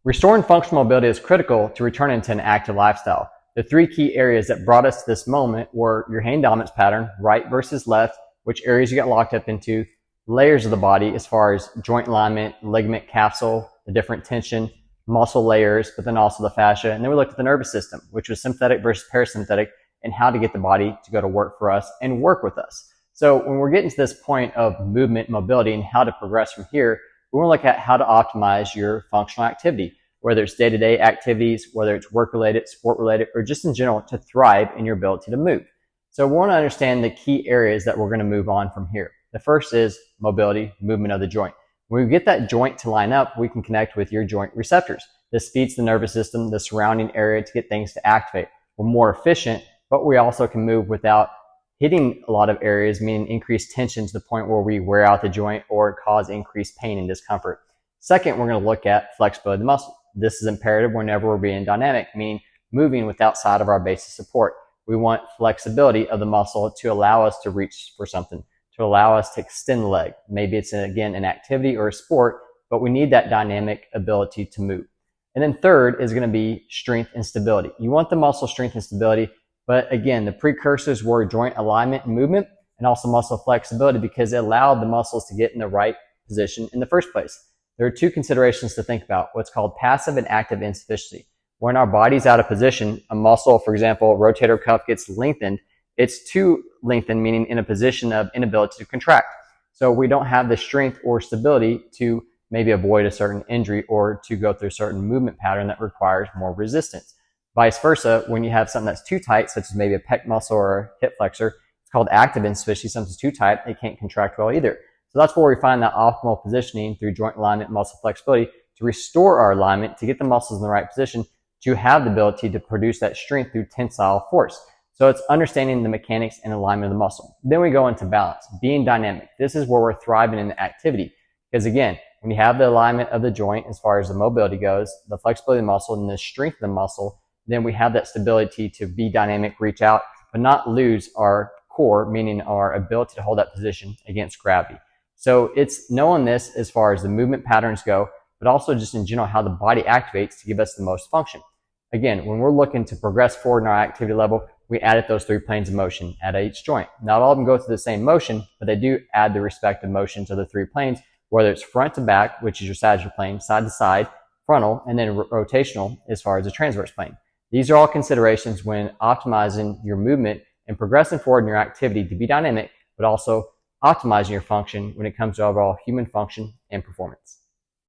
Restoring functional mobility is critical to returning to an active lifestyle. The three key areas that brought us to this moment were your hand dominance pattern, right versus left, which areas you get locked up into, layers of the body as far as joint alignment, ligament capsule, the different tension, muscle layers, but then also the fascia. And then we looked at the nervous system, which was sympathetic versus parasympathetic, and how to get the body to go to work for us and work with us. So when we're getting to this point of movement, mobility, and how to progress from here, we want to look at how to optimize your functional activity, whether it's day-to-day activities, whether it's work-related, sport-related, or just in general to thrive in your ability to move. So we want to understand the key areas that we're going to move on from here. The first is mobility, movement of the joint. When we get that joint to line up, we can connect with your joint receptors. This feeds the nervous system, the surrounding area to get things to activate. We're more efficient, but we also can move without hitting a lot of areas, meaning increased tension to the point where we wear out the joint or cause increased pain and discomfort. Second, we're going to look at flexibility of the muscle. This is imperative whenever we're being dynamic, meaning moving with outside of our base of support. We want flexibility of the muscle to allow us to reach for something, to allow us to extend the leg. Maybe it's, again, an activity or a sport, but we need that dynamic ability to move. And then third is going to be strength and stability. You want the muscle strength and stability, but again, the precursors were joint alignment and movement, and also muscle flexibility, because it allowed the muscles to get in the right position in the first place. There are two considerations to think about, what's called passive and active insufficiency. When our body's out of position, a muscle, for example, rotator cuff gets lengthened, it's too lengthened, meaning in a position of inability to contract. So we don't have the strength or stability to maybe avoid a certain injury or to go through a certain movement pattern that requires more resistance. Vice versa, when you have something that's too tight, such as maybe a pec muscle or a hip flexor, it's called active insufficiency. Something's too tight, it can't contract well either. So that's where we find that optimal positioning through joint alignment and muscle flexibility to restore our alignment, to get the muscles in the right position, to have the ability to produce that strength through tensile force. So it's understanding the mechanics and alignment of the muscle. Then we go into balance, being dynamic. This is where we're thriving in the activity. Because again, when you have the alignment of the joint as far as the mobility goes, the flexibility of the muscle, and the strength of the muscle, then we have that stability to be dynamic, reach out, but not lose our core, meaning our ability to hold that position against gravity. So it's knowing this as far as the movement patterns go, but also just in general how the body activates to give us the most function. Again, when we're looking to progress forward in our activity level, we added those three planes of motion at each joint. Not all of them go through the same motion, but they do add the respective motions of the three planes, whether it's front to back, which is your sagittal plane, side to side, frontal, and then rotational as far as the transverse plane. These are all considerations when optimizing your movement and progressing forward in your activity to be dynamic, but also optimizing your function when it comes to overall human function and performance.